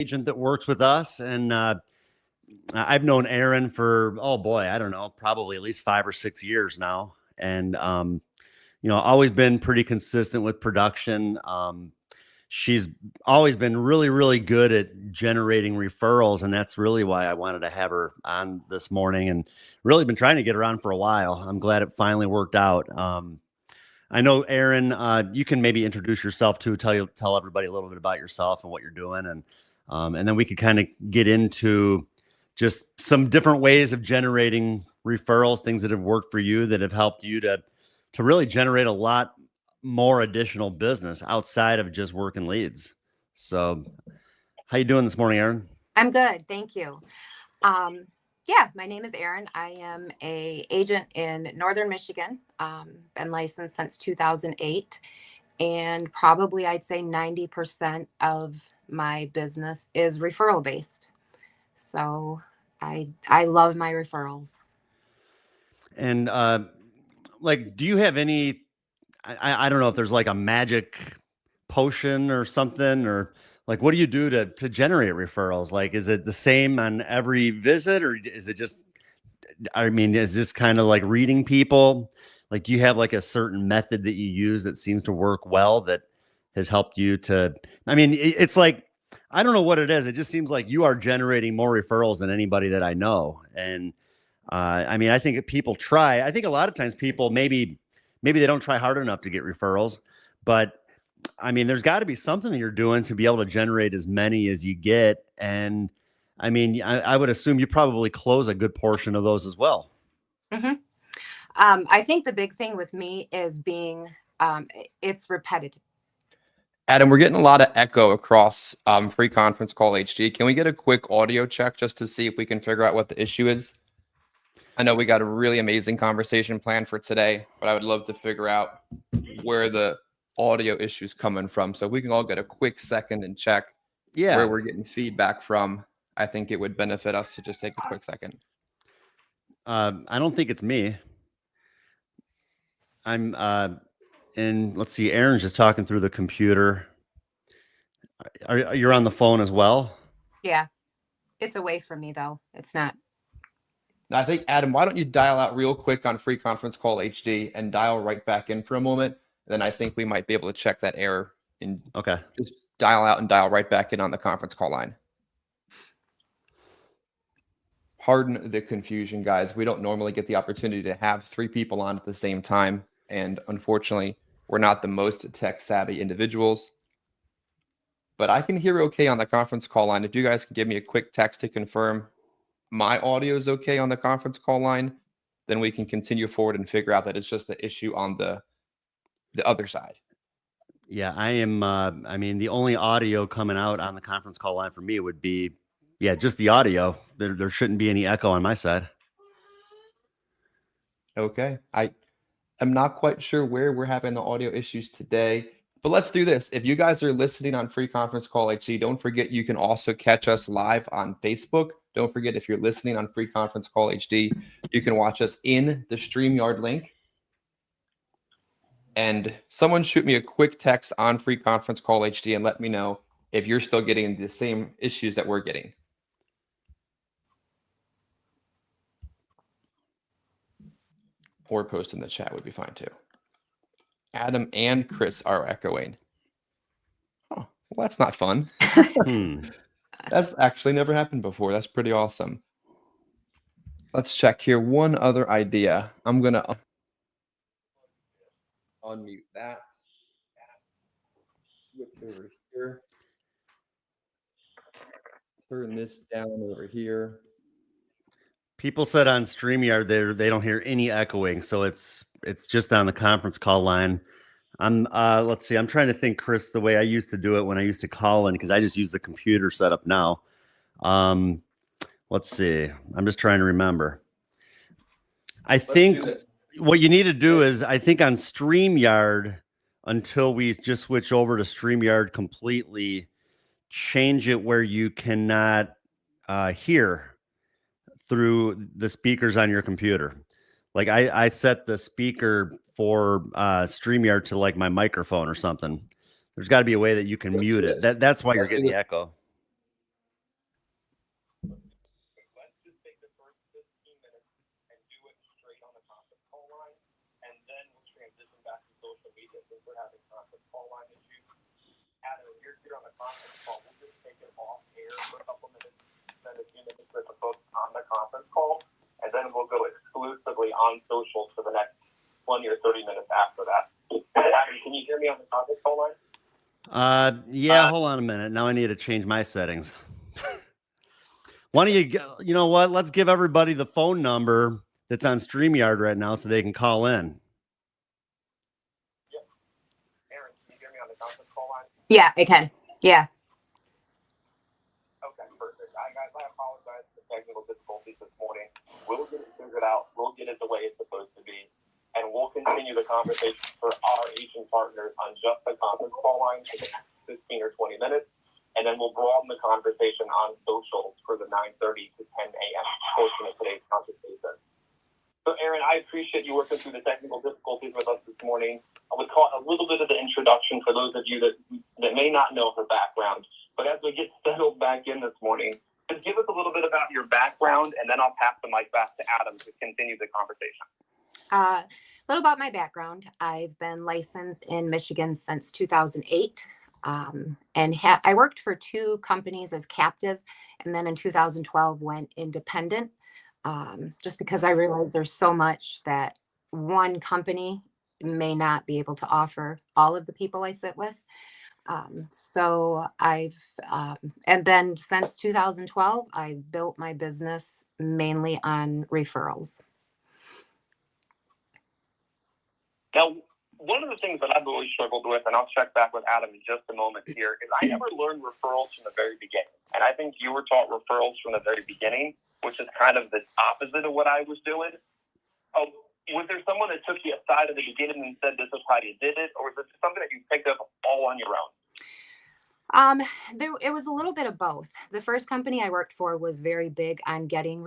agent that works with us, and I've known Aaron for, oh boy, I don't know, probably at least 5 or 6 years now, and always been pretty consistent with production. She's always been really, really good at generating referrals, and that's really why I wanted to have her on this morning, and really been trying to get her on for a while. I'm glad it finally worked out. I know, Aaron, you can maybe introduce yourself too. Tell everybody a little bit about yourself and what you're doing, and then we could kind of get into just some different ways of generating referrals, things that have worked for you that have helped you to really generate a lot more additional business outside of just working leads. So, how you doing this morning, Aaron? I'm good, thank you. My name is Erin. I am a agent in Northern Michigan. Been licensed since 2008, and probably I'd say 90% of my business is referral based. So I love my referrals. And do you have any? I don't know if there's like a magic potion or something, or like what do you do to generate referrals? Like, is it the same on every visit, or is it just? I mean, is this kind of like reading people? Like, do you have like a certain method that you use that seems to work well that has helped you to? I mean, it's like I don't know what it is. It just seems like you are generating more referrals than anybody that I know, and I mean, I think people try. I think a lot of times people maybe they don't try hard enough to get referrals, but I mean, there's got to be something that you're doing to be able to generate as many as you get. And I mean, I would assume you probably close a good portion of those as well. Mm-hmm. I think the big thing with me is being, it's repetitive. Adam, we're getting a lot of echo across Free Conference Call HD. Can we get a quick audio check just to see if we can figure out what the issue is? I know we got a really amazing conversation planned for today, but I would love to figure out where the audio issue is coming from. So if we can all get a quick second and check where we're getting feedback from, I think it would benefit us to just take a quick second. I don't think it's me. I'm and let's see, Aaron's just talking through the computer. You're on the phone as well? Yeah. It's away from me though. It's not. I think, Adam, why don't you dial out real quick on Free Conference Call HD and dial right back in for a moment? Then I think we might be able to check that error. And okay. Just dial out and dial right back in on the conference call line. Pardon the confusion, guys. We don't normally get the opportunity to have 3 people on at the same time. And unfortunately, we're not the most tech-savvy individuals. But I can hear okay on the conference call line. If you guys can give me a quick text to confirm my audio is okay on the conference call line, then we can continue forward and figure out that it's just the issue on the other side. Yeah, I am. I mean, the only audio coming out on the conference call line for me would be, just the audio. There shouldn't be any echo on my side. Okay. I am not quite sure where we're having the audio issues today, but let's do this. If you guys are listening on Free Conference Call HD, don't forget you can also catch us live on Facebook. Don't forget, if you're listening on Free Conference Call HD, you can watch us in the StreamYard link. And someone shoot me a quick text on Free Conference Call HD and let me know if you're still getting the same issues that we're getting. Or post in the chat would be fine too. Adam and Chris are echoing. Oh, well, that's not fun. That's actually never happened before. That's pretty awesome. Let's check here. One other idea. I'm going to unmute that. Switch over here. Turn this down over here. People said on StreamYard they don't hear any echoing, so it's just on the conference call line. Let's see. I'm trying to think, Chris, the way I used to do it when I used to call in, because I just use the computer setup now. Let's see. I'm just trying to remember. I think what you need to do is, I think on StreamYard, until we just switch over to StreamYard completely, change it where you cannot hear through the speakers on your computer. Like I set the speaker for StreamYard to like my microphone or something. There's got to be a way that you can mute it. That's why you're getting the echo. we're having conference call line issues. Adam, if you're here on the conference call, we'll just take it off air for a couple minutes, spend a few minutes with the folks on the conference call, and then we'll go exclusively on socials for the next 20 or 30 minutes after that. Adam, can you hear me on the conference call line? Yeah, hold on a minute. Now I need to change my settings. Why don't you know what? Let's give everybody the phone number that's on StreamYard right now so they can call in. Yep. Aaron, can you hear me on the conference call line? Yeah, I can. Yeah. Okay, perfect. Guys, I apologize for the technical difficulties this morning. We'll get it figured out. We'll get it the way it's supposed to be. And we'll continue the conversation for our Asian partners on just the conference call line for the next 15 or 20 minutes. And then we'll broaden the conversation on socials for the 9:30 to 10 a.m. portion of today's conversation. So, Aaron, I appreciate you working through the technical difficulties with us this morning. I would call it a little bit of the introduction for those of you that may not know her background. But as we get settled back in this morning, just give us a little bit about your background, and then I'll pass the mic back to Adam to continue the conversation. A little about my background. I've been licensed in Michigan since 2008. And I worked for 2 companies as captive, and then in 2012 went independent, just because I realized there's so much that one company may not be able to offer all of the people I sit with. So and then since 2012, I built my business mainly on referrals. Now, one of the things that I've always struggled with, and I'll check back with Adam in just a moment here, is I never learned referrals from the very beginning. And I think you were taught referrals from the very beginning, which is kind of the opposite of what I was doing. Was there someone that took you aside at the beginning and said, this is how you did it? Or was it something that you picked up all on your own? It was a little bit of both. The first company I worked for was very big on getting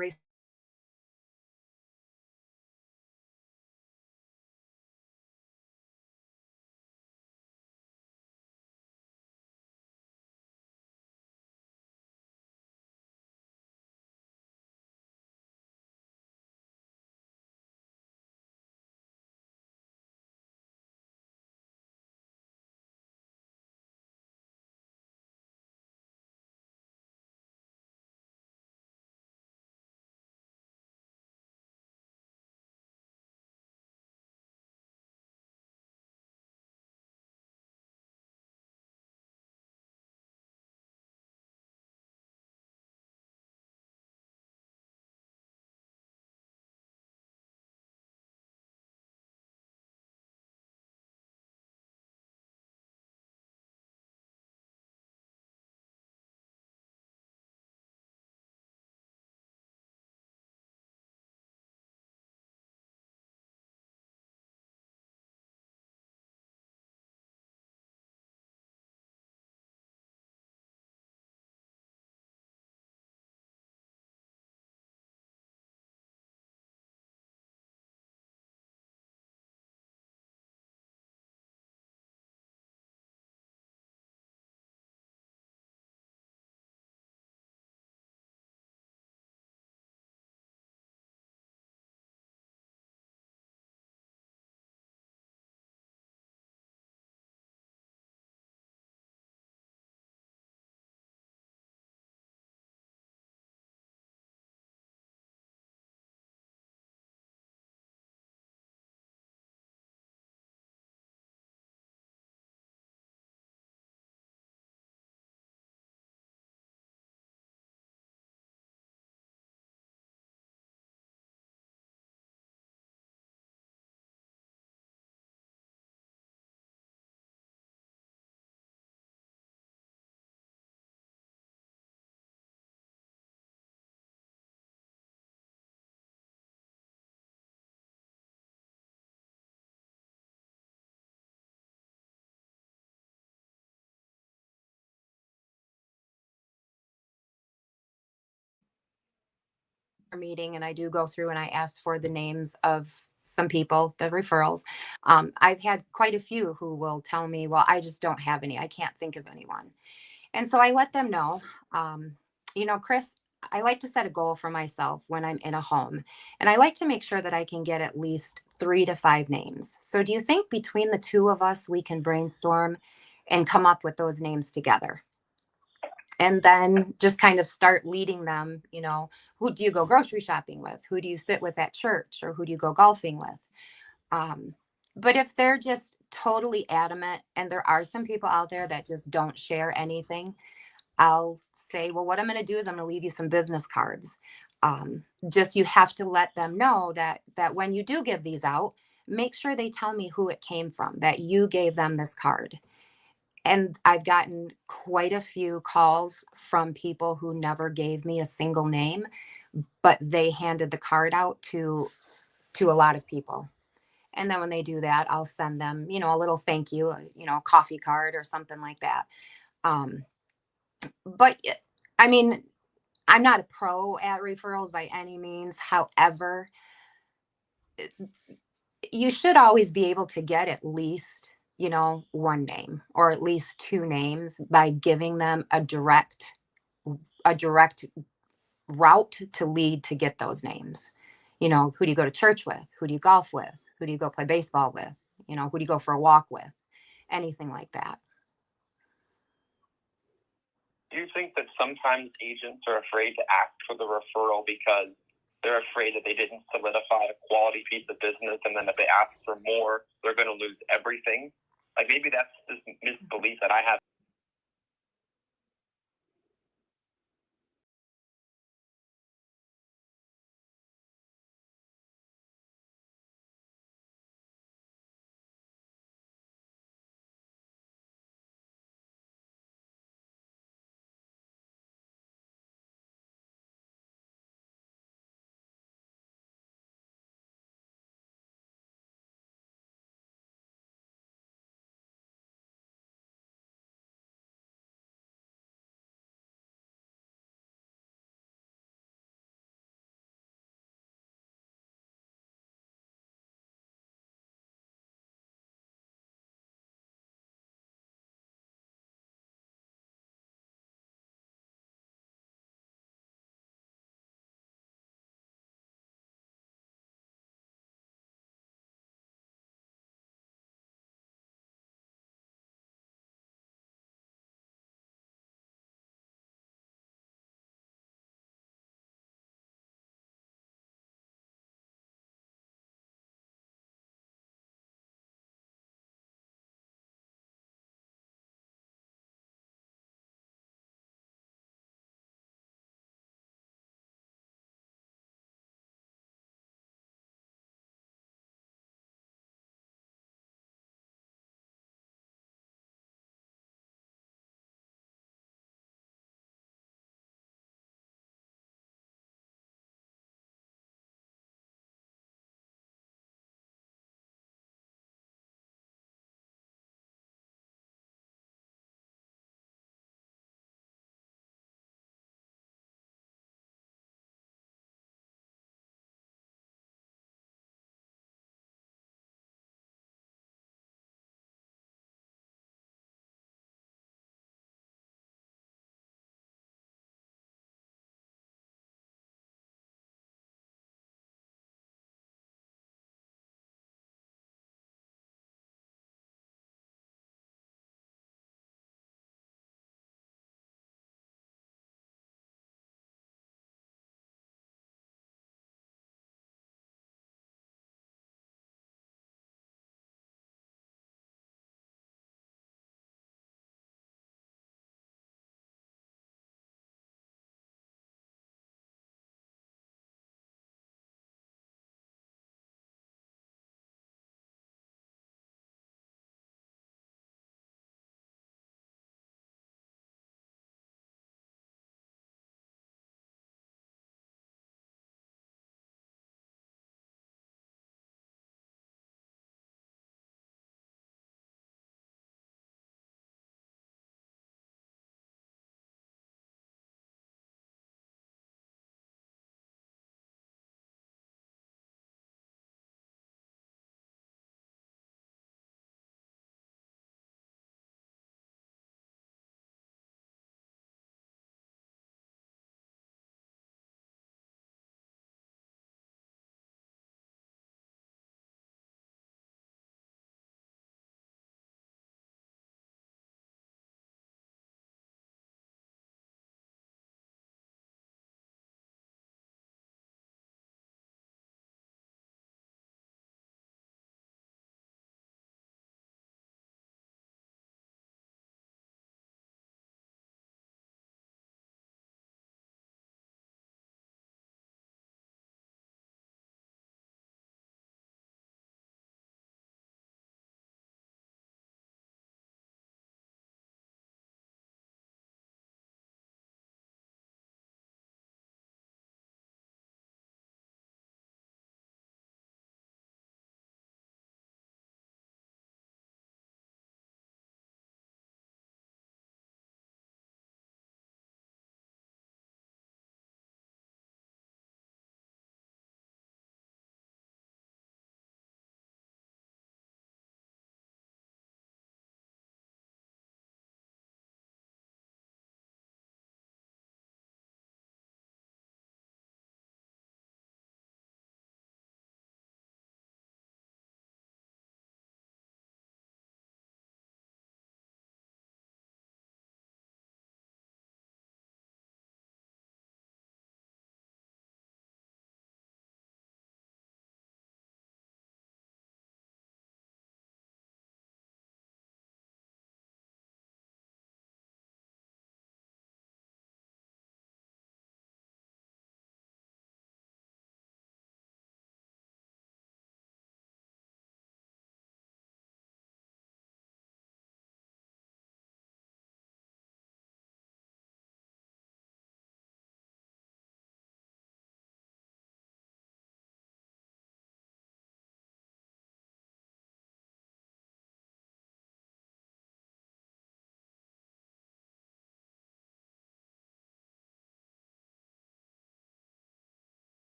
meeting, and I do go through and I ask for the names of some people, the referrals. I've had quite a few who will tell me, well, I just don't have any. I can't think of anyone. And so I let them know, Chris, I like to set a goal for myself when I'm in a home, and I like to make sure that I can get at least 3 to 5 names. So, do you think between the two of us, we can brainstorm and come up with those names together? And then just kind of start leading them, who do you go grocery shopping with? Who do you sit with at church? Or who do you go golfing with? Um, but if they're just totally adamant, and there are some people out there that just don't share anything, I'll say, well, what I'm going to do is I'm going to leave you some business cards. Just you have to let them know that when you do give these out, make sure they tell me who it came from, that you gave them this card. And I've gotten quite a few calls from people who never gave me a single name, but they handed the card out to a lot of people. And then when they do that, I'll send them, a little thank you, a coffee card or something like that. Um, but I mean, I'm not a pro at referrals by any means. However, you should always be able to get at least, one name or at least two names by giving them a direct route to lead to get those names. Who do you go to church with? Who do you golf with? Who do you go play baseball with? Who do you go for a walk with? Anything like that. Do you think that sometimes agents are afraid to ask for the referral because they're afraid that they didn't solidify a quality piece of business, and then if they ask for more, they're going to lose everything? Like, maybe that's this misbelief that I have.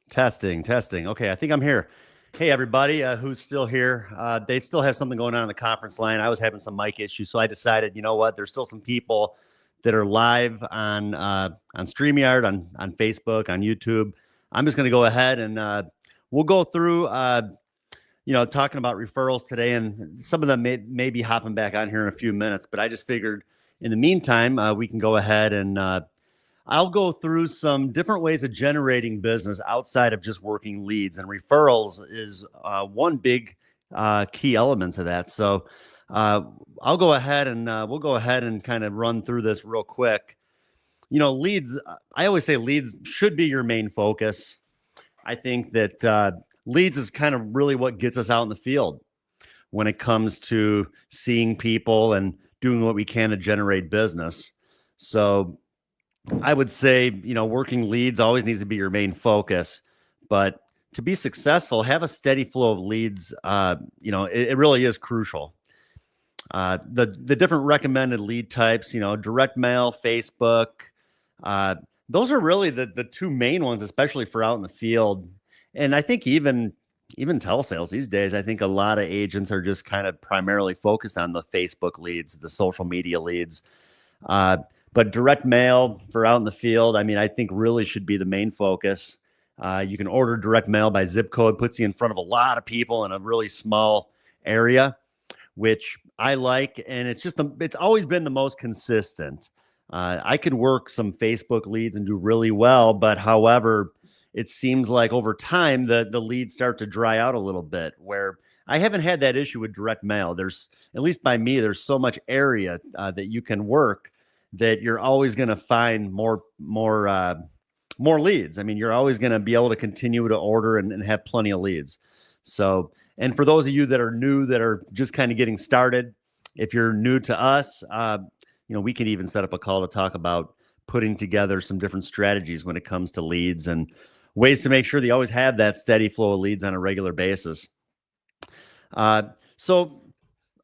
Testing. Okay, I think I'm here. Hey, everybody who's still here. They still have something going on in the conference line. I was having some mic issues, so I decided, you know what? There's still some people that are live on StreamYard, on Facebook, on YouTube. I'm just going to go ahead and we'll go through, talking about referrals today, and some of them may be hopping back on here in a few minutes. But I just figured, in the meantime, we can go ahead and I'll go through some different ways of generating business outside of just working leads, and referrals is one big key element to that. So I'll go ahead and we'll go ahead and kind of run through this real quick. Leads, I always say leads should be your main focus. I think that leads is kind of really what gets us out in the field when it comes to seeing people and doing what we can to generate business. So I would say, working leads always needs to be your main focus, but to be successful, have a steady flow of leads. It really is crucial. The different recommended lead types, direct mail, Facebook, those are really the two main ones, especially for out in the field. And I think even telesales these days, I think a lot of agents are just kind of primarily focused on the Facebook leads, the social media leads. But direct mail for out in the field, I think really should be the main focus. You can order direct mail by zip code, puts you in front of a lot of people in a really small area, which I like. And it's always been the most consistent. I could work some Facebook leads and do really well, but however, it seems like over time, the leads start to dry out a little bit, where I haven't had that issue with direct mail. There's, at least by me, there's so much area that you can work that you're always going to find more leads. You're always going to be able to continue to order and have plenty of leads. So, and for those of you that are new, that are just kind of getting started, if you're new to us, we can even set up a call to talk about putting together some different strategies when it comes to leads and ways to make sure that you always have that steady flow of leads on a regular basis. So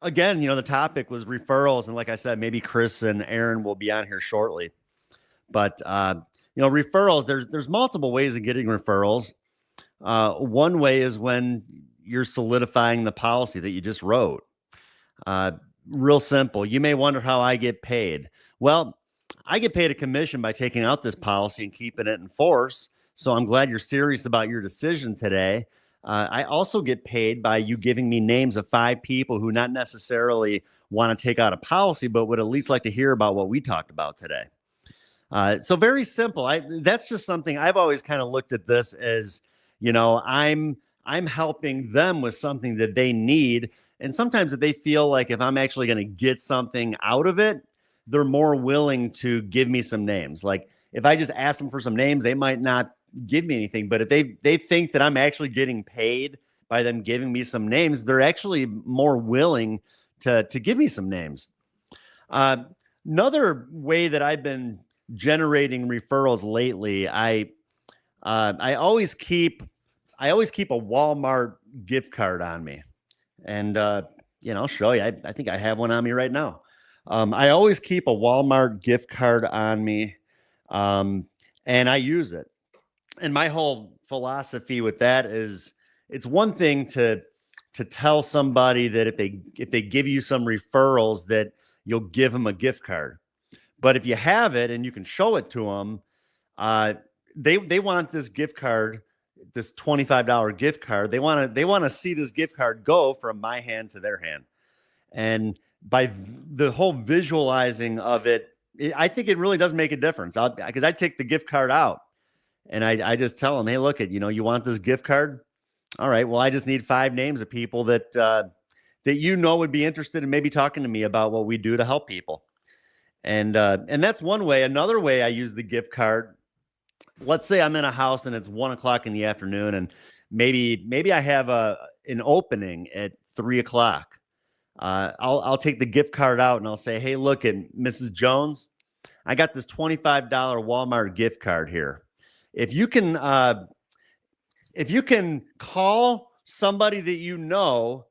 again, the topic was referrals. And like I said, maybe Chris and Aaron will be on here shortly. But, referrals, there's multiple ways of getting referrals. One way is when you're solidifying the policy that you just wrote. Real simple. You may wonder how I get paid. Well, I get paid a commission by taking out this policy and keeping it in force. So I'm glad you're serious about your decision today. I also get paid by you giving me names of 5 people who not necessarily want to take out a policy, but would at least like to hear about what we talked about today. So very simple. That's just something I've always kind of looked at this as, I'm helping them with something that they need. And sometimes that they feel like if I'm actually going to get something out of it, they're more willing to give me some names. Like if I just ask them for some names, they might not give me anything. But if they think that I'm actually getting paid by them giving me some names, they're actually more willing to give me some names. Another way that I've been generating referrals lately, I always keep a Walmart gift card on me. And, I'll show you. I think I have one on me right now. I always keep a Walmart gift card on me, and I use it. And my whole philosophy with that is, it's one thing to tell somebody that if they give you some referrals that you'll give them a gift card. But if you have it and you can show it to them, they want this gift card, this $25 gift card. They want to see this gift card go from my hand to their hand. And by the whole visualizing of it, I think it really does make a difference. Because I take the gift card out and I just tell them, hey, look, you want this gift card? All right, well, I just need 5 names of people that would be interested in maybe talking to me about what we do to help people. And that's one way. Another way I use the gift card, let's say I'm in a house and it's 1:00 in the afternoon, and maybe I have an opening at 3:00. I'll take the gift card out and I'll say, hey, look, at Mrs. Jones, I got this $25 Walmart gift card here. If you can call somebody that you know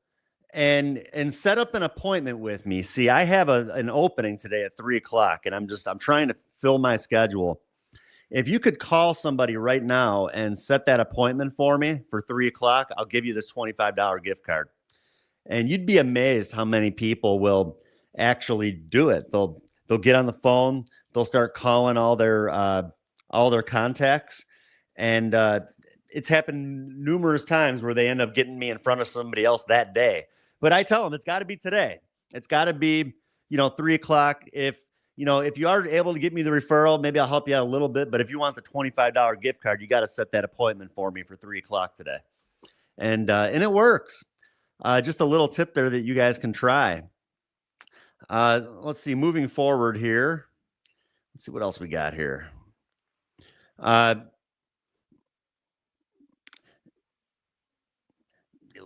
and set up an appointment with me. See, I have an opening today at 3:00, and I'm trying to fill my schedule. if you could call somebody right now and set that appointment for me for 3 o'clock, I'll give you this $25 gift card. And you'd be amazed how many people will actually do it. They'll get on the phone, they'll start calling all their contacts, and it's happened numerous times where they end up getting me in front of somebody else that day. But I tell them it's got to be today. It's got to be 3 o'clock. If you are able to get me the referral, maybe I'll help you out a little bit. But if you want the $25 gift card, you got to set that appointment for me for 3 o'clock today. And it works. Just a little tip there that you guys can try. Let's see, moving forward here. Let's see what else we got here.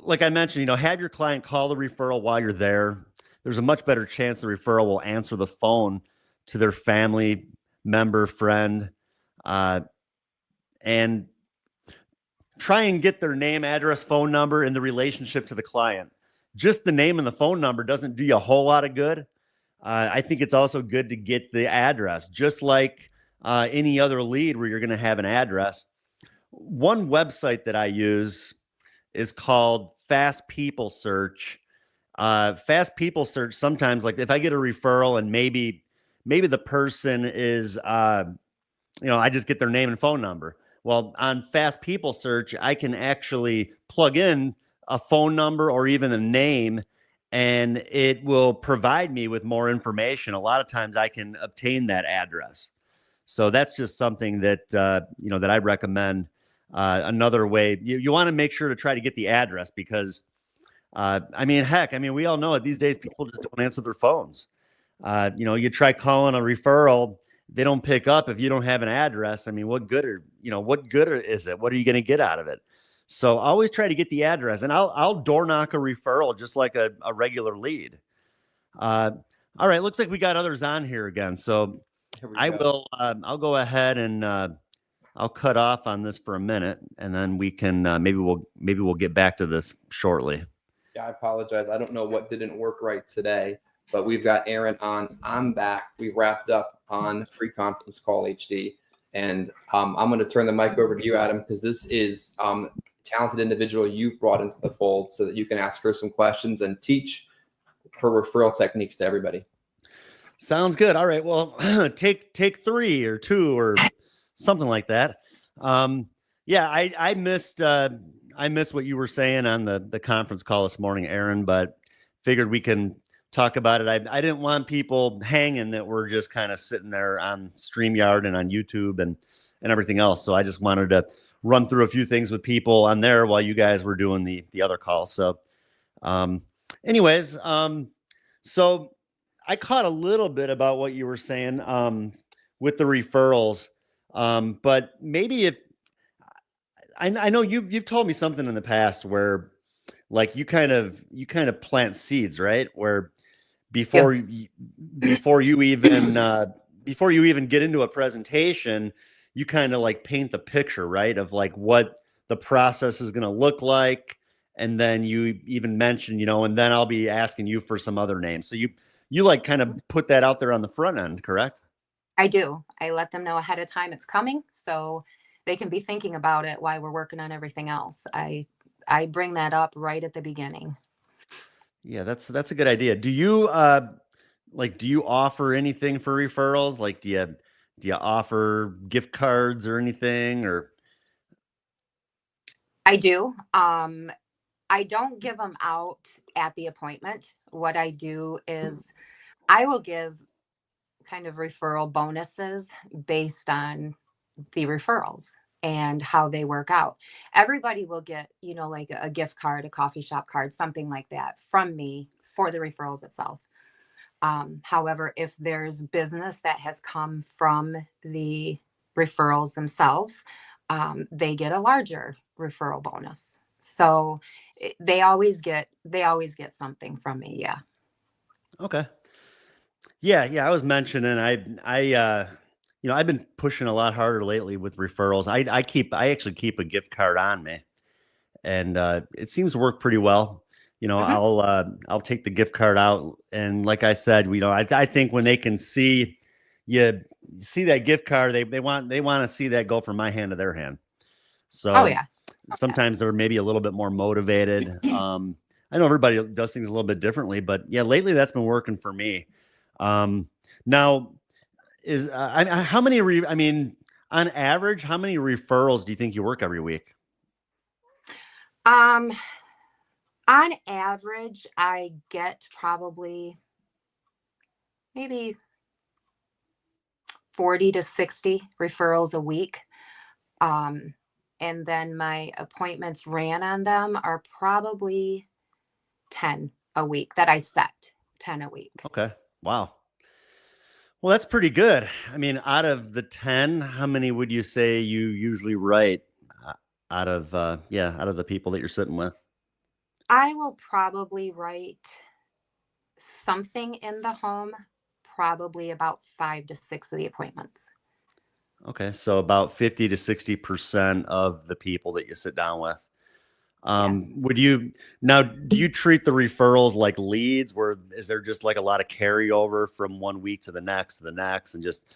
Like I mentioned, have your client call the referral while you're there. There's a much better chance the referral will answer the phone to their family member, friend, and try and get their name, address, phone number, and the relationship to the client. Just the name and the phone number doesn't do you a whole lot of good. I think it's also good to get the address, just like any other lead where you're going to have an address. One website that I use is called Fast People Search. Fast People Search, sometimes, like if I get a referral and maybe the person is, I just get their name and phone number. Well, on Fast People Search, I can actually plug in a phone number or even a name, and it will provide me with more information. A lot of times I can obtain that address. So that's just something that, that I recommend. Another way, you want to make sure to try to get the address because, we all know it these days, people just don't answer their phones. You try calling a referral, they don't pick up if you don't have an address. What good is it? What are you going to get out of it? So always try to get the address, and I'll door knock a referral just like a regular lead. All right. Looks like we got others on here again. So I'll go ahead and I'll cut off on this for a minute, and then we can maybe we'll get back to this shortly. Yeah, I apologize. I don't know what didn't work right today, but we've got Aaron on. I'm back. We wrapped up on Free Conference Call HD, and I'm going to turn the mic over to you, Adam, because this is talented individual you've brought into the fold so that you can ask her some questions and teach her referral techniques to everybody. Sounds good. All right. Well, take 3 or 2 or something like that. Yeah, I missed what you were saying on the conference call this morning, Aaron, but figured we can talk about it. I didn't want people hanging that were just kind of sitting there on StreamYard and on YouTube and everything else. So I just wanted to run through a few things with people on there while you guys were doing the other calls. So anyways, so I caught a little bit about what you were saying with the referrals. But maybe if I know you've told me something in the past where like you kind of plant seeds, right? Where before you even get into a presentation, you kind of like paint the picture, right? Of like what the process is going to look like. And then you even mention, and then I'll be asking you for some other names. So you like kind of put that out there on the front end, correct? I do. I let them know ahead of time it's coming so they can be thinking about it while we're working on everything else. I bring that up right at the beginning. Yeah, that's a good idea. Do you do you offer anything for referrals? Like do you offer gift cards or anything or? I do. I don't give them out at the appointment. What I do is I will give kind of referral bonuses based on the referrals and how they work out. Everybody will get, like a gift card, a coffee shop card, something like that from me for the referrals itself. However, if there's business that has come from the referrals themselves, they get a larger referral bonus. So they always get something from me. Yeah. Okay. Yeah. I was mentioning I've been pushing a lot harder lately with referrals. I actually keep a gift card on me, and it seems to work pretty well. I'll take the gift card out, and like I said, I think when they can see, you see that gift card, they want to see that go from my hand to their hand. Oh So yeah. sometimes they're maybe a little bit more motivated. I know everybody does things a little bit differently, but yeah, lately that's been working for me. Now is how many? I mean, on average, how many referrals do you think you work every week? Um, on average, I get probably maybe 40 to 60 referrals a week. And then my appointments ran on them are probably 10 a week that I set, 10 a week. Okay, wow. Well, that's pretty good. I mean, out of the 10, how many would you say you usually write out of out of the people that you're sitting with? I will probably write something in the home, probably about 5 to 6 of the appointments. Okay, so about 50 to 60% of the people that you sit down with. Yeah. Would you now, do you treat the referrals like leads, where is there just like a lot of carryover from one week to the next and just,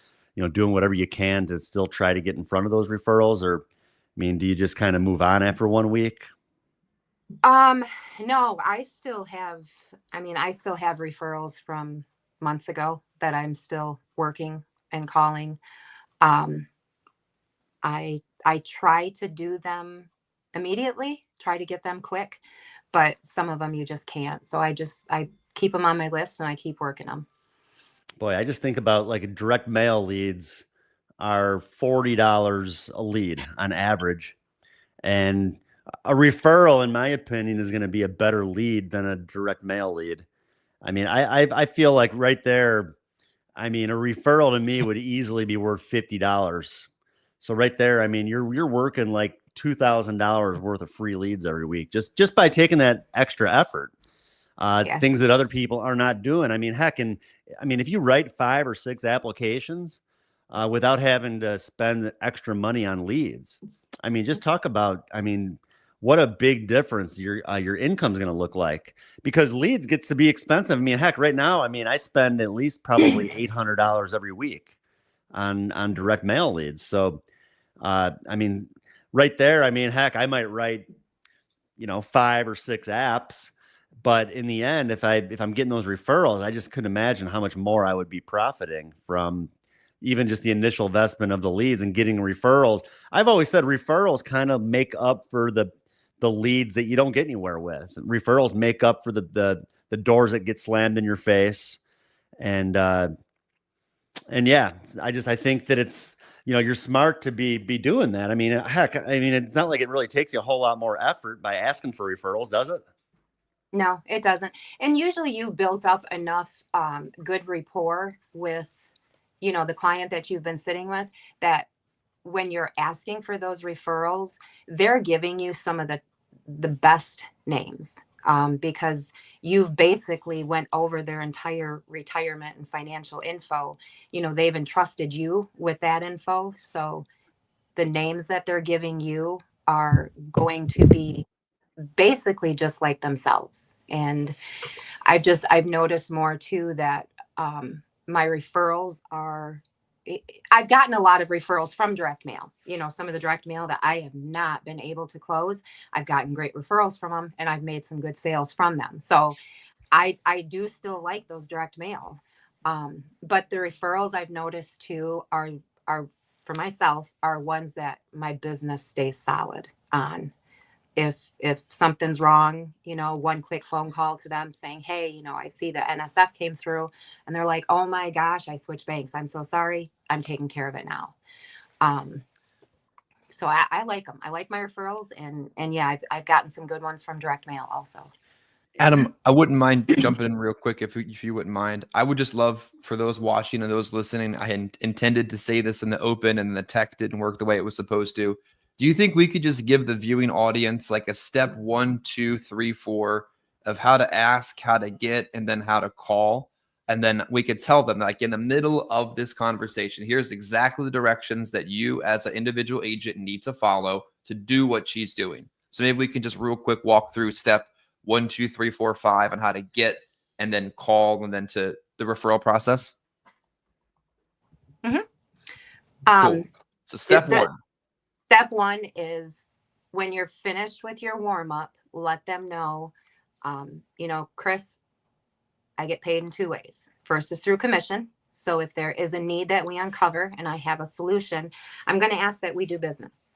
doing whatever you can to still try to get in front of those referrals? Or, I mean, do you just kind of move on after one week? Um, no, I still have referrals from months ago that I'm still working and calling. Um, I try to do them immediately, try to get them quick, but some of them you just can't. So I keep them on my list and I keep working them. Boy, I just think about like direct mail leads are $40 a lead on average. And a referral, in my opinion, is going to be a better lead than a direct mail lead. I mean, I feel like right there, I mean, a referral to me would easily be worth $50. So right there, I mean, you're working like $2,000 worth of free leads every week just by taking that extra effort. Yeah. Things that other people are not doing. I mean, heck, and I mean, if you write 5 or 6 applications without having to spend extra money on leads, I mean, just talk about, I mean, what a big difference your income is going to look like, because leads gets to be expensive. I mean, heck, right now, I mean, I spend at least probably $800 every week on direct mail leads. So, I mean, right there, I mean, heck, I might write 5 or 6 apps, but in the end, if I'm getting those referrals, I just couldn't imagine how much more I would be profiting from even just the initial investment of the leads and getting referrals. I've always said referrals kind of make up for the leads that you don't get anywhere with. Referrals make up for the doors that get slammed in your face. And yeah, I think that it's, you're smart to be doing that. I mean, heck, I mean, it's not like it really takes you a whole lot more effort by asking for referrals, does it? No, it doesn't. And usually you've built up enough good rapport with, the client that you've been sitting with, that when you're asking for those referrals, they're giving you some of the best names, because you've basically went over their entire retirement and financial info. They've entrusted you with that info. So the names that they're giving you are going to be basically just like themselves. And I've noticed more too that my referrals are, I've gotten a lot of referrals from direct mail. Some of the direct mail that I have not been able to close, I've gotten great referrals from them and I've made some good sales from them. So I do still like those direct mail. But the referrals I've noticed too are for myself are ones that my business stays solid on. If something's wrong, one quick phone call to them saying, hey, I see the NSF came through, and they're like, oh my gosh, I switched banks, I'm so sorry, I'm taking care of it now. So I like them. I like my referrals, and yeah, I've gotten some good ones from direct mail also. Adam, I wouldn't mind jumping in real quick if you wouldn't mind. I would just love for those watching and those listening. I had intended to say this in the open and the tech didn't work the way it was supposed to. Do you think we could just give the viewing audience like a step 1, 2, 3, 4 of how to ask, how to get, and then how to call? And then we could tell them, like, in the middle of this conversation, here's exactly the directions that you as an individual agent need to follow to do what she's doing. So maybe we can just real quick walk through step 1, 2, 3, 4, 5 on how to get and then call and then to the referral process. Cool. So step one. Step one is when you're finished with your warm up, let them know, Chris, I get paid in 2 ways. First is through commission. So if there is a need that we uncover and I have a solution, I'm going to ask that we do business.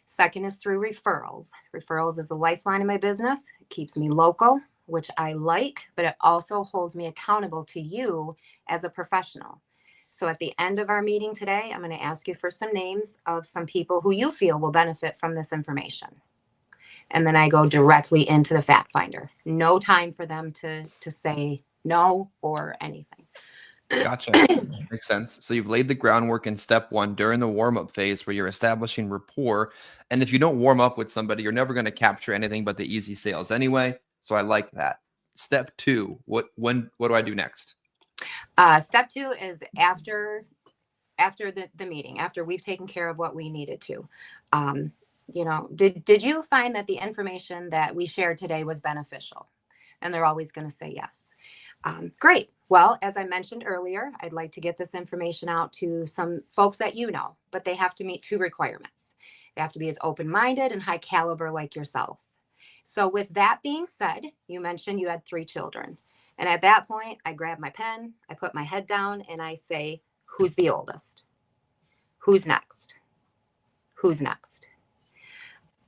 Second is through referrals. Referrals is a lifeline in my business. It keeps me local, which I like, but it also holds me accountable to you as a professional. So at the end of our meeting today, I'm going to ask you for some names of some people who you feel will benefit from this information. And then I go directly into the fact finder. No time for them to say no or anything. Gotcha. Makes sense. So you've laid the groundwork in step one during the warm-up phase where you're establishing rapport. And if you don't warm up with somebody, you're never going to capture anything but the easy sales anyway. So I like that. Step two, what do I do next? Step two is after the meeting, after we've taken care of what we needed to. Did you find that the information that we shared today was beneficial? And they're always going to say yes. Great. Well, as I mentioned earlier, I'd like to get this information out to some folks that you know, but they have to meet 2 requirements. They have to be as open-minded and high caliber like yourself. So with that being said, you mentioned you had 3 children. And at that point, I grab my pen, I put my head down, and I say, who's the oldest? Who's next? Who's next?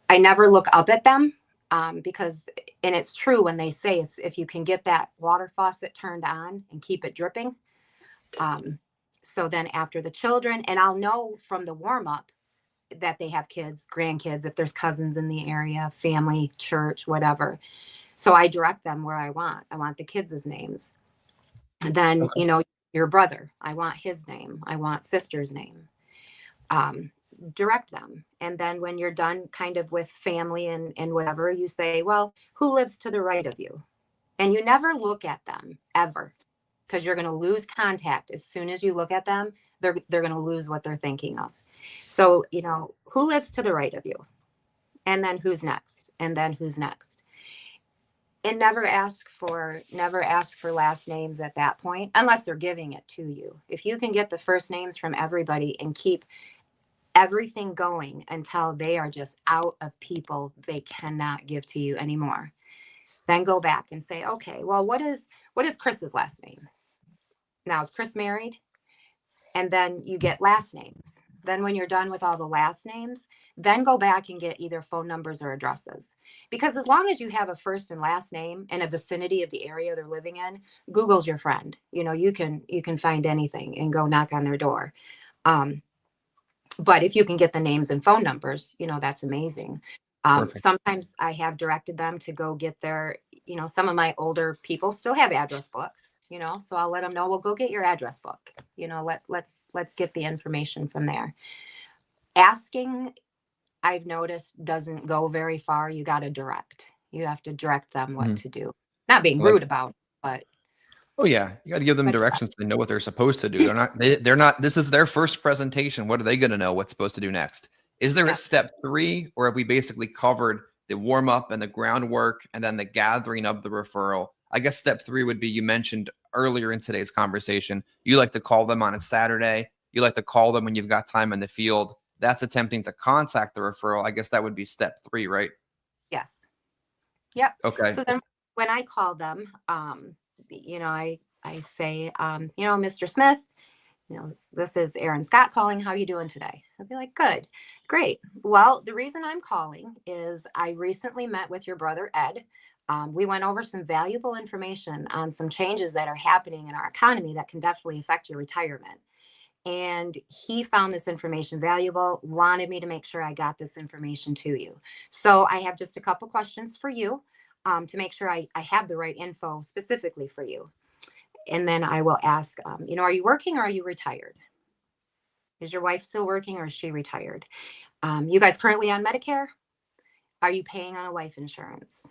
I never look up at them because, and it's true when they say, if you can get that water faucet turned on and keep it dripping. So then after the children, and I'll know from the warm up that they have kids, grandkids, if there's cousins in the area, family, church, whatever. So I direct them where I want. I want the kids' names. And then, Okay. Your brother, I want his name. I want sister's name. Direct them. And then when you're done kind of with family and whatever, you say, well, who lives to the right of you? And you never look at them ever, because you're going to lose contact. As soon as you look at them, they're going to lose what they're thinking of. So, who lives to the right of you? And then who's next? And then who's next? And never ask for last names at that point, unless they're giving it to you. If you can get the first names from everybody and keep everything going until they are just out of people they cannot give to you anymore, then go back and say, okay, well, what is Chris's last name? Now, is Chris married? And then you get last names. Then when you're done with all the last names, then go back and get either phone numbers or addresses. Because as long as you have a first and last name and a vicinity of the area they're living in, Google's your friend. You can find anything and go knock on their door. But if you can get the names and phone numbers, that's amazing. Sometimes I have directed them to go get their, some of my older people still have address books, so I'll let them know, well, go get your address book. Let's get the information from there. Asking, I've noticed, doesn't go very far. You got to direct. You have to direct them what to do. Not being rude about it, but. Oh yeah, you got to give them directions so they know what they're supposed to do. They're not. This is their first presentation. What are they going to know what's supposed to do next? Is there a step 3, or have we basically covered the warm up and the groundwork and then the gathering of the referral? I guess step 3 would be, you mentioned earlier in today's conversation, you like to call them on a Saturday. You like to call them when you've got time in the field. That's attempting to contact the referral. I guess that would be step 3, right? Yes. Yep. Okay. So then when I call them, I say, Mr. Smith, this is Aaron Scott calling. How are you doing today? I'll be like, good, great. Well, the reason I'm calling is I recently met with your brother, Ed. We went over some valuable information on some changes that are happening in our economy that can definitely affect your retirement. And he found this information valuable, wanted me to make sure I got this information to you. So I have just a couple questions for you to make sure I have the right info specifically for you. And then I will ask, are you working or are you retired? Is your wife still working or is she retired? You guys currently on Medicare? Are you paying on a life insurance?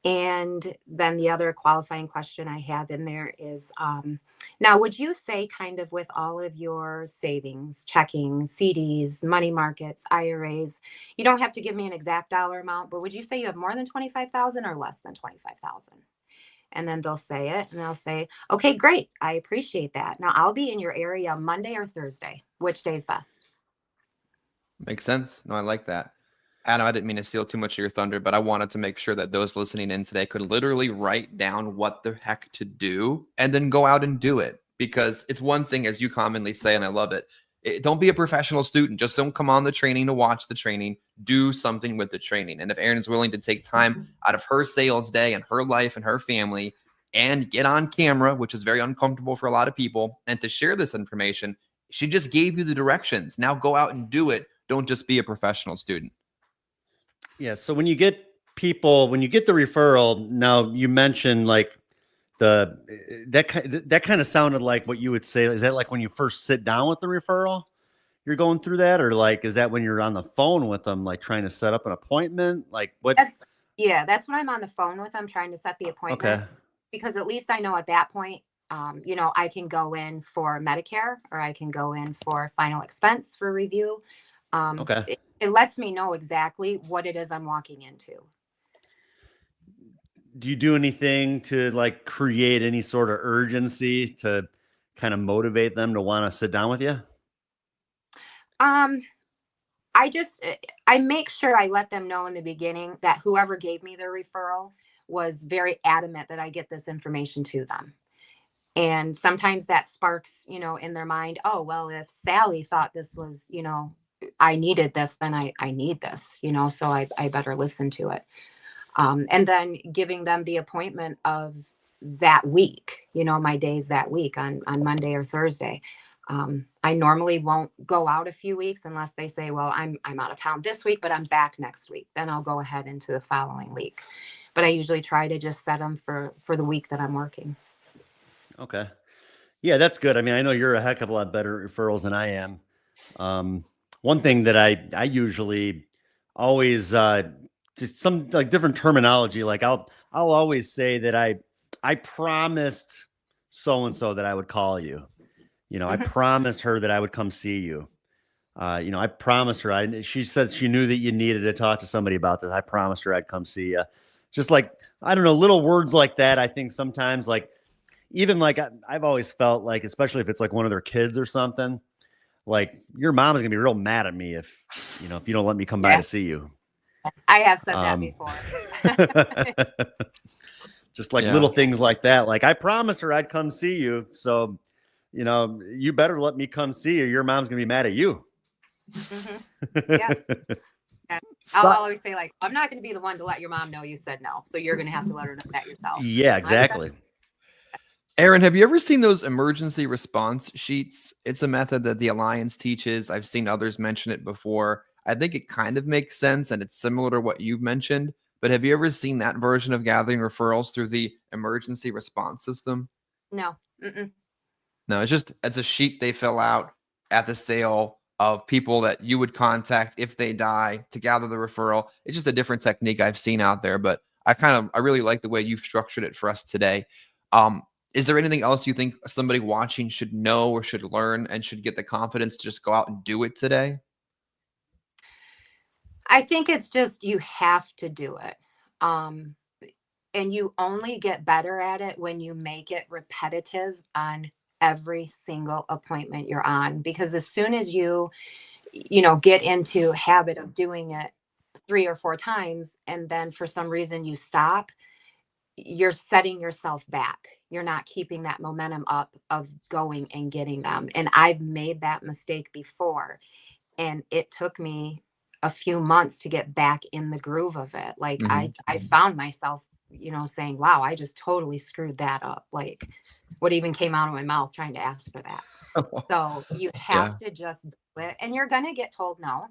And then the other qualifying question I have in there is, now, would you say, kind of with all of your savings, checking, CDs, money markets, IRAs, you don't have to give me an exact dollar amount, but would you say you have more than 25,000 or less than 25,000? And then they'll say it and they'll say, okay, great. I appreciate that. Now I'll be in your area Monday or Thursday. Which day's best? Makes sense. No, I like that. Adam, I didn't mean to steal too much of your thunder, but I wanted to make sure that those listening in today could literally write down what the heck to do and then go out and do it. Because it's one thing, as you commonly say, and I love it, don't be a professional student. Just don't come on the training to watch the training. Do something with the training. And if Erin is willing to take time out of her sales day and her life and her family and get on camera, which is very uncomfortable for a lot of people, and to share this information, she just gave you the directions. Now go out and do it. Don't just be a professional student. Yeah. So when you get the referral, now you mentioned like that kind of sounded like what you would say. Is that like when you first sit down with the referral, you're going through that? Or like, is that when you're on the phone with them, like trying to set up an appointment? Like what? That's when I'm on the phone with them trying to set the appointment. Okay. Because at least I know at that point, I can go in for Medicare or I can go in for final expense for review. Okay. It lets me know exactly what it is I'm walking into. Do you do anything to like create any sort of urgency to kind of motivate them to want to sit down with you? I make sure I let them know in the beginning that whoever gave me their referral was very adamant that I get this information to them. And sometimes that sparks, in their mind, oh, well, if Sally thought this was, I needed this, then I need this, so I better listen to it. And then giving them the appointment of that week, my days that week on Monday or Thursday. I normally won't go out a few weeks unless they say, well, I'm out of town this week, but I'm back next week. Then I'll go ahead into the following week. But I usually try to just set them for the week that I'm working. Okay. Yeah, that's good. I mean, I know you're a heck of a lot better at referrals than I am. One thing that I usually always just some like different terminology. Like I'll always say that I promised so and so that I would call you. I promised her that I would come see you. I promised her. She said she knew that you needed to talk to somebody about this. I promised her I'd come see you. Just like, I don't know, little words like that. I think sometimes like, even like I've always felt like, especially if it's like one of their kids or something, like your mom is gonna be real mad at me if you don't let me come by to see you. I have said that before. Just like little things like that. Like I promised her I'd come see you. So, you better let me come see you. Your mom's gonna be mad at you. Yeah. I'll always say like, I'm not going to be the one to let your mom know you said no. So you're going to have to let her know that yourself. Yeah, exactly. Erin, have you ever seen those emergency response sheets? It's a method that the Alliance teaches. I've seen others mention it before. I think it kind of makes sense and it's similar to what you've mentioned. But have you ever seen that version of gathering referrals through the emergency response system? No. No, it's a sheet they fill out at the sale of people that you would contact if they die to gather the referral. It's just a different technique I've seen out there, but I really like the way you've structured it for us today. Is there anything else you think somebody watching should know or should learn and should get the confidence to just go out and do it today? I think it's just, you have to do it. And you only get better at it when you make it repetitive on every single appointment you're on, because as soon as you get into habit of doing it 3 or 4 times, and then for some reason you stop, you're setting yourself back. You're not keeping that momentum up of going and getting them. And I've made that mistake before. And it took me a few months to get back in the groove of it. Like I found myself, saying, wow, I just totally screwed that up. Like what even came out of my mouth trying to ask for that. So you have to just do it, and you're going to get told no.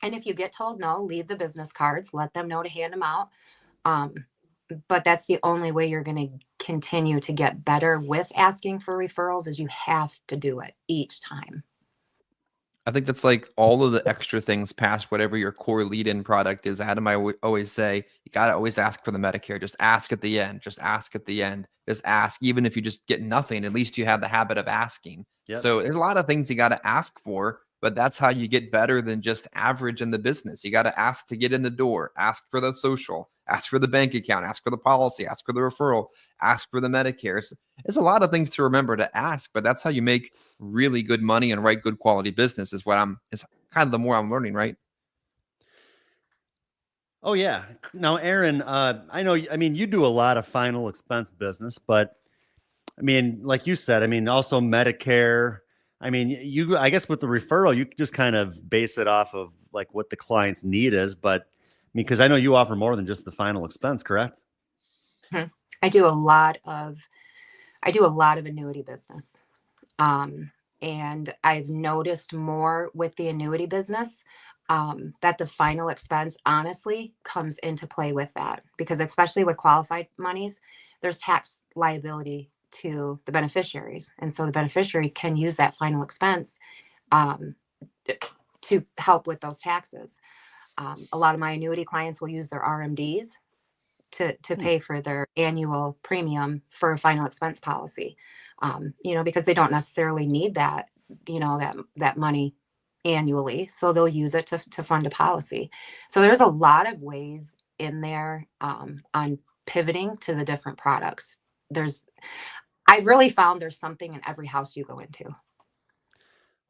And if you get told no, leave the business cards, let them know to hand them out. But that's the only way you're going to continue to get better with asking for referrals, is you have to do it each time. I think that's like all of the extra things past whatever your core lead-in product is. Adam, I always say, you got to always ask for the Medicare. Just ask at the end. Just ask at the end. Just ask. Even if you just get nothing, at least you have the habit of asking. Yep. So there's a lot of things you got to ask for, but that's how you get better than just average in the business. You got to ask to get in the door, ask for the social, ask for the bank account, ask for the policy, ask for the referral, ask for the Medicare. It's a lot of things to remember to ask, but that's how you make really good money and write good quality business is it's kind of the more I'm learning, right? Oh yeah. Now, Aaron, I know, I mean, you do a lot of final expense business, but I mean, like you said, I mean, also Medicare. I mean, I guess with the referral, you just kind of base it off of like what the client's need is. But I mean, because I know you offer more than just the final expense, correct? Mhm. I do a lot of annuity business. And I've noticed more with the annuity business that the final expense honestly comes into play with that, because especially with qualified monies, there's tax liability to the beneficiaries. And so the beneficiaries can use that final expense um, to help with those taxes. A lot of my annuity clients will use their RMDs to Hmm. pay for their annual premium for a final expense policy, because they don't necessarily need that, that money annually. So they'll use it to fund a policy. So there's a lot of ways in there on pivoting to the different products. I've really found there's something in every house you go into.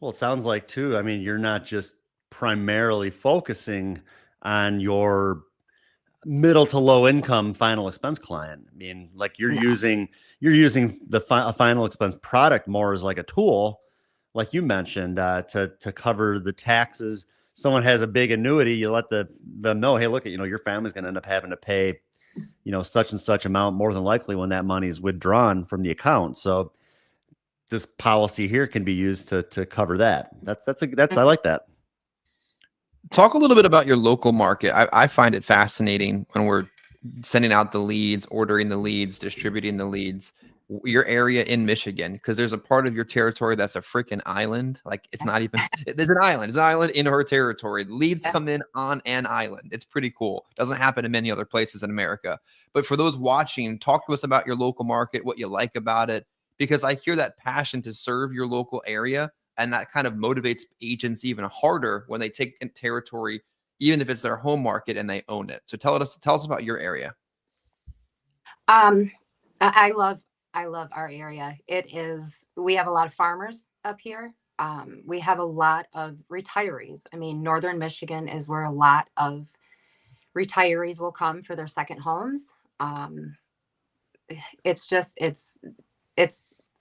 Well, it sounds like too. I mean, you're not just primarily focusing on your middle to low income final expense client. I mean, like No. you're using the final expense product more as like a tool, like you mentioned, to cover the taxes. Someone has a big annuity, you let them know, hey, look, your family's going to end up having to pay, such and such amount more than likely when that money is withdrawn from the account. So this policy here can be used to cover that. I like that. Talk a little bit about your local market. I find it fascinating when we're sending out the leads, ordering the leads, distributing the leads, your area in Michigan, because there's a part of your territory that's a freaking island. Like it's not even, there's an island. It's an island in her territory. Leads come in on an island. It's pretty cool. Doesn't happen in many other places in America. But for those watching, talk to us about your local market, what you like about it, because I hear that passion to serve your local area. And that kind of motivates agents even harder when they take in territory, even if it's their home market and they own it. So tell us about your area. Um, I love our area. We have a lot of farmers up here. We have a lot of retirees. I mean, Northern Michigan is where a lot of retirees will come for their second homes. It's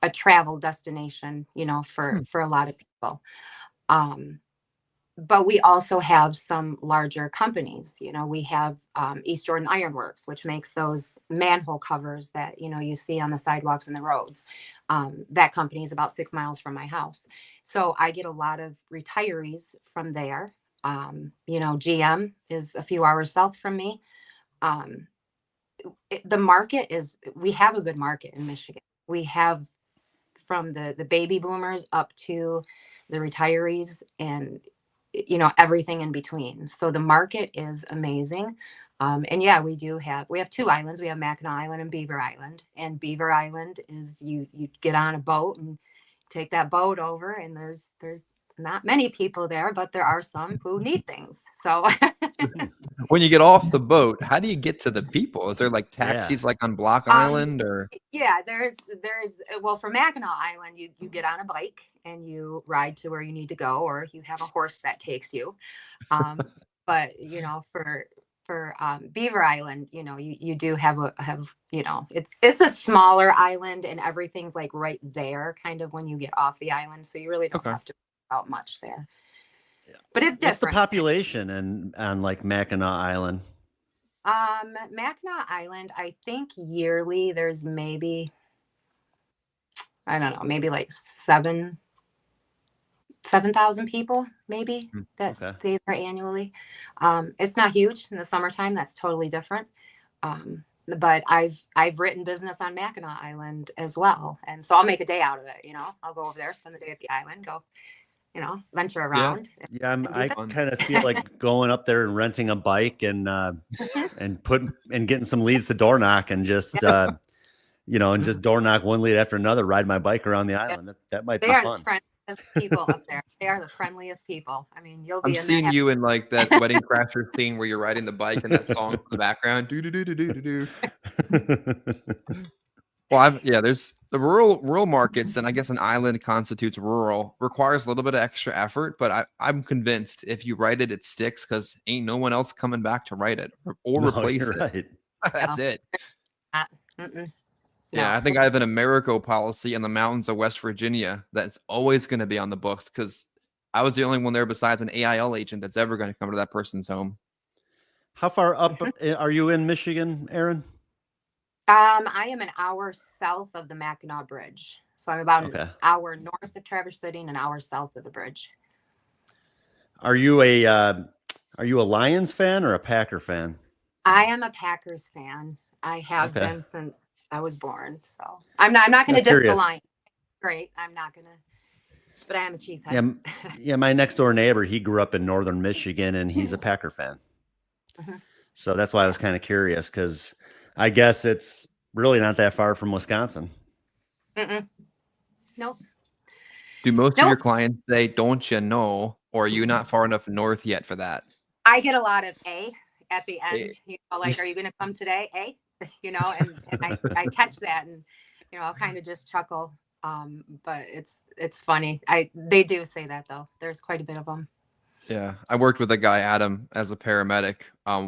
a travel destination, for a lot of people. But we also have some larger companies. We have East Jordan Iron Works, which makes those manhole covers that you see on the sidewalks and the roads. That company is about 6 miles from my house, so I get a lot of retirees from there. GM is a few hours south from me. We have a good market in Michigan. We have from the baby boomers up to the retirees, and everything in between. So the market is amazing. And yeah, we have two islands. We have Mackinac Island and Beaver Island. And Beaver Island is you get on a boat and take that boat over, and there's not many people there, but there are some who need things. So When you get off the boat, how do you get to the people? Is there like taxis like on Block Um, Island or? yeah, well, for Mackinac Island, you get on a bike and you ride to where you need to go, or you have a horse that takes you. Um, but for Beaver Island, you do it's a smaller island, and everything's like right there, kind of when you get off the island, so you really don't Okay. have to worry about much there. But it's What's the different. population on like Mackinac Island? Mackinac Island, I think yearly there's maybe, I don't know, maybe like 7,000 people maybe that Okay. stay there annually. It's not huge in the summertime. That's totally different. But I've written business on Mackinac Island as well, and so I'll make a day out of it. I'll go over there, spend the day at the island, go, venture around. Yeah, and do I that. kind of feel like going up there and renting a bike and getting some leads to door knock and just and just door knock one lead after another, ride my bike around the island. That might They be are fun. friendliest people up there. They are the friendliest people. I mean, you'll I'm be in seeing there. you in like that Wedding Crasher scene where you're riding the bike and that song in the background. Do do do do do do do. Well, there's the rural markets, and I guess an island constitutes rural, requires a little bit of extra effort, but I'm convinced if you write it, it sticks because ain't no one else coming back to write it or No, replace you're it. right. That's No. it. Mm-mm. Yeah, No. I think I have an Americo policy in the mountains of West Virginia that's always going to be on the books because I was the only one there besides an AIL agent that's ever going to come to that person's home. How far up are you in Michigan, Aaron? I am an hour south of the Mackinac Bridge. So I'm about Okay. an hour north of Traverse City and an hour south of the bridge. Are you a Lions fan or a Packer fan? I am a Packers fan. I have Okay. been since I was born. So I'm not going to That's diss the curious. line. Great. I'm not going to, but I am a cheesehead. Yeah, my next door neighbor, he grew up in northern Michigan and he's a Packer fan. Mhm. So that's why I was kind of curious because I guess it's really not that far from Wisconsin. Mm-mm. Nope. Do most of your Nope. clients say, don't you know, or are you not far enough north yet for that? I get a lot of A at the end, A. you know, like, are you going to come today? A, you know, and I catch that and, you know, I'll kind of just chuckle. But it's funny. They do say that though. There's quite a bit of them. Yeah, I worked with a guy, Adam, as a paramedic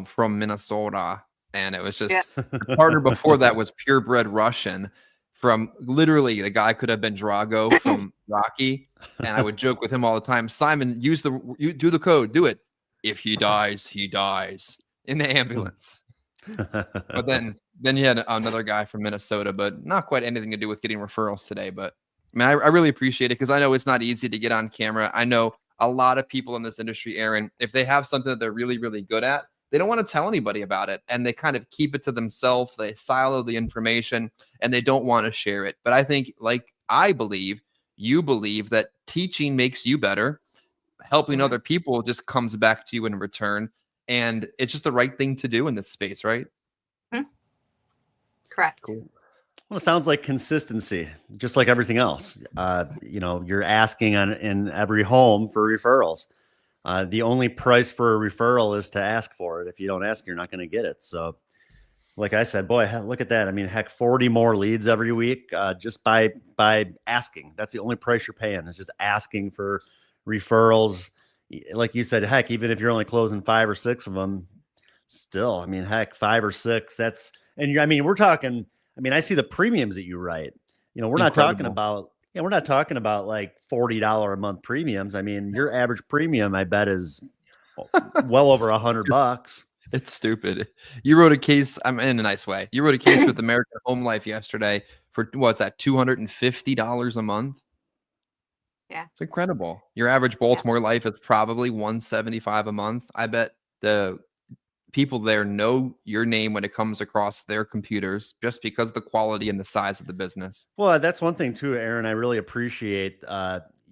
from Minnesota, and it was just the partner before that was purebred Russian. From literally, the guy could have been Drago from Rocky, and I would joke with him all the time. Simon, you do the code, do it. If he dies, he dies in the ambulance. But then you had another guy from Minnesota, but not quite anything to do with getting referrals today. But man, I really appreciate it because I know it's not easy to get on camera. I know a lot of people in this industry, Aaron, if they have something that they're really, really good at, they don't want to tell anybody about it. And they kind of keep it to themselves. They silo the information and they don't want to share it. But I think, like I believe, you believe that teaching makes you better. Helping Mhm. other people just comes back to you in return. And it's just the right thing to do in this space, right? Correct. Cool. Well, it sounds like consistency, just like everything else. You know, you're asking in every home for referrals. The only price for a referral is to ask for it. If you don't ask, you're not going to get it. So, like I said, boy, look at that. I mean, heck, 40 more leads every week just by asking. That's the only price you're paying. Is just asking for referrals. Like you said, heck, even if you're only closing 5 or 6 of them, still, I mean, heck, 5 or 6. I mean, we're talking. I mean, I see the premiums that you write. You know, we're not talking about. Yeah, we're not talking about like $40 a month premiums. I mean, your average premium, I bet, is well over $100. It's stupid. You wrote a case. I'm in a nice way. You wrote a case with American Home Life yesterday for what's that? $250 a month. Yeah, it's incredible. Your average Baltimore Life is probably $175 a month. I bet the people there know your name when it comes across their computers just because of the quality and the size of the business. Well, that's one thing too, Aaron. I really appreciate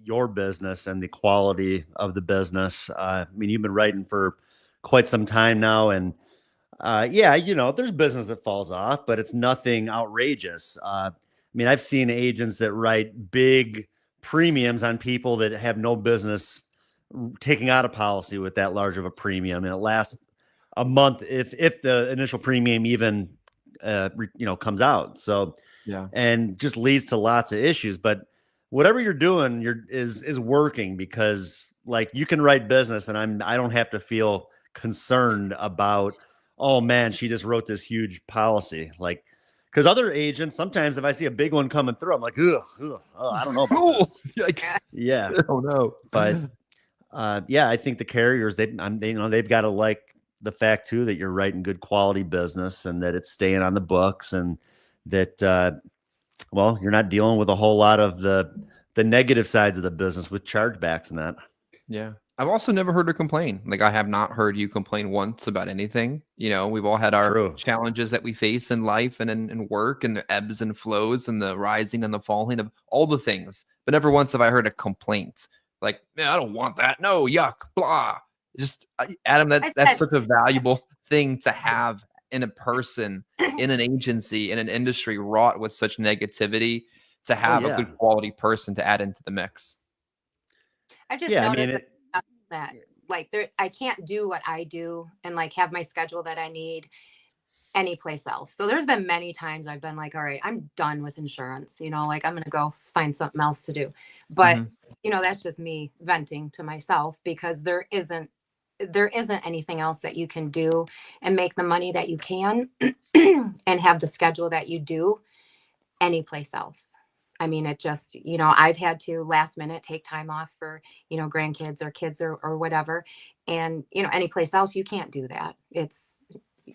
your business and the quality of the business. I mean, you've been writing for quite some time now, and yeah, you know, there's business that falls off, but it's nothing outrageous. I mean, I've seen agents that write big premiums on people that have no business taking out a policy with that large of a premium, and it lasts a month if the initial premium even comes out. So Yeah. and just leads to lots of issues. But whatever you're doing, is working because like you can write business, and I don't have to feel concerned about, oh man, she just wrote this huge policy. Like, because other agents, sometimes if I see a big one coming through, I'm like, ugh, I don't know about this. Yikes. Yeah. Oh no. But yeah, I think the carriers, they've got to like the fact too that you're writing good quality business and that it's staying on the books, and that well, you're not dealing with a whole lot of the negative sides of the business with chargebacks and that. Yeah. I've also never heard her complain. Like I have not heard you complain once about anything. You know, we've all had our challenges that we face in life and in work, and the ebbs and flows and the rising and the falling of all the things. But never once have I heard a complaint. Like, man, I don't want that. No, yuck, blah. Just Adam, that's such a valuable thing to have in a person, in an agency, in an industry wrought with such negativity, to have a good quality person to add into the mix. I just Yeah, I noticed mean, that like I can't do what I do and like have my schedule that I need any place else. So there's been many times I've been like, all right, I'm done with insurance, like I'm going to go find something else to do. But, that's just me venting to myself because there isn't anything else that you can do and make the money that you can and have the schedule that you do any place else. I mean, it just, I've had to last minute take time off for, grandkids or kids or whatever. And, any place else, you can't do that.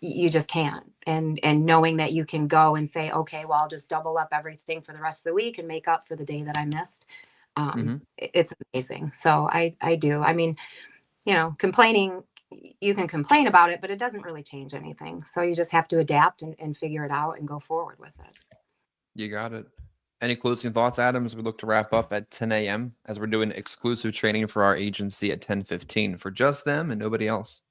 You just can't. And knowing that you can go and say, okay, well, I'll just double up everything for the rest of the week and make up for the day that I missed. It's amazing. So I do. I mean, complaining, you can complain about it, but it doesn't really change anything. So you just have to adapt and figure it out and go forward with it. You got it. Any closing thoughts, Adam, as we look to wrap up at 10 a.m. as we're doing exclusive training for our agency at 10:15 for just them and nobody else?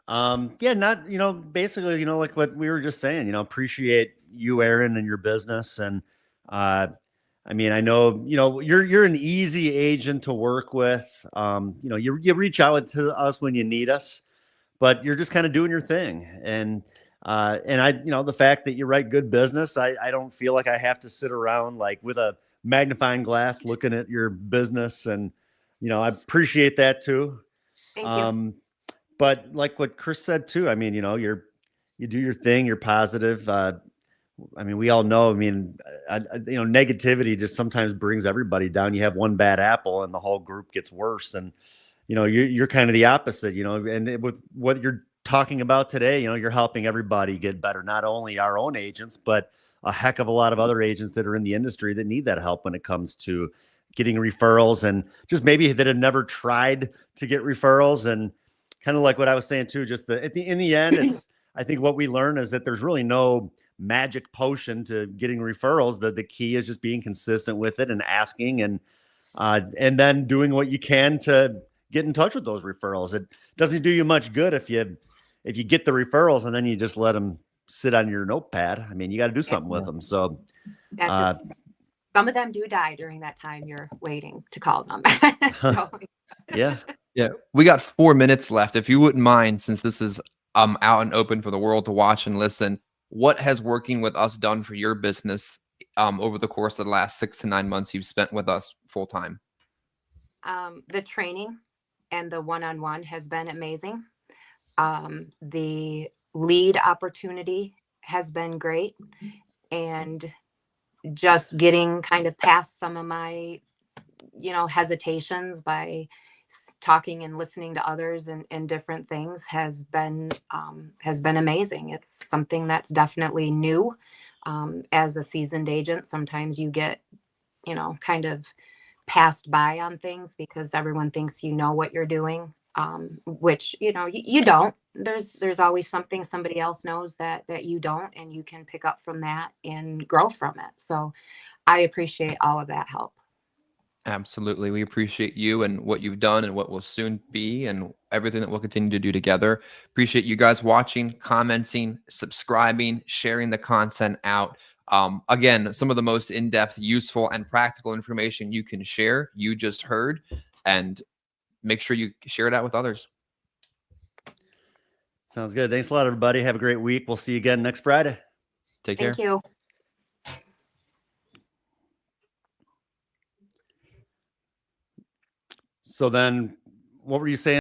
Yeah, not, basically, like what we were just saying, appreciate you, Aaron, and your business. And, I mean, I know, you're an easy agent to work with. You reach out to us when you need us, but you're just kind of doing your thing. And I, the fact that you write good business, I don't feel like I have to sit around like with a magnifying glass looking at your business. And, I appreciate that too. Thank you. But like what Chris said too, I mean, you do your thing, you're positive. I mean, we all know, negativity just sometimes brings everybody down. You have one bad apple and the whole group gets worse. And, you're kind of the opposite, and with what you're talking about today, you're helping everybody get better, not only our own agents, but a heck of a lot of other agents that are in the industry that need that help when it comes to getting referrals and just maybe that have never tried to get referrals. And kind of like what I was saying too, just in the end, it's, I think what we learn is that there's really no magic potion to getting referrals. The key is just being consistent with it and asking and then doing what you can to get in touch with those referrals. It doesn't do you much good if you get the referrals and then you just let them sit on your notepad. I mean, you got to do something with them. So some of them do die during that time you're waiting to call them. So. Yeah. We got 4 minutes left. If you wouldn't mind, since this is out and open for the world to watch and listen, what has working with us done for your business over the course of the last 6 to 9 months you've spent with us full time? The training and the one-on-one has been amazing. The lead opportunity has been great. And just getting kind of past some of my, hesitations by talking and listening to others and different things has been amazing. It's something that's definitely new. As a seasoned agent, sometimes you get, kind of passed by on things because everyone thinks you know what you're doing, which you don't. There's always something somebody else knows that you don't, and you can pick up from that and grow from it. So I appreciate all of that help. Absolutely. We appreciate you and what you've done and what will soon be and everything that we'll continue to do together. Appreciate you guys watching, commenting, subscribing, sharing the content out. Again, some of the most in-depth, useful, and practical information you can share, you just heard, and make sure you share it out with others. Sounds good. Thanks a lot, everybody. Have a great week. We'll see you again next Friday. Take care. Thank you. So then what were you saying?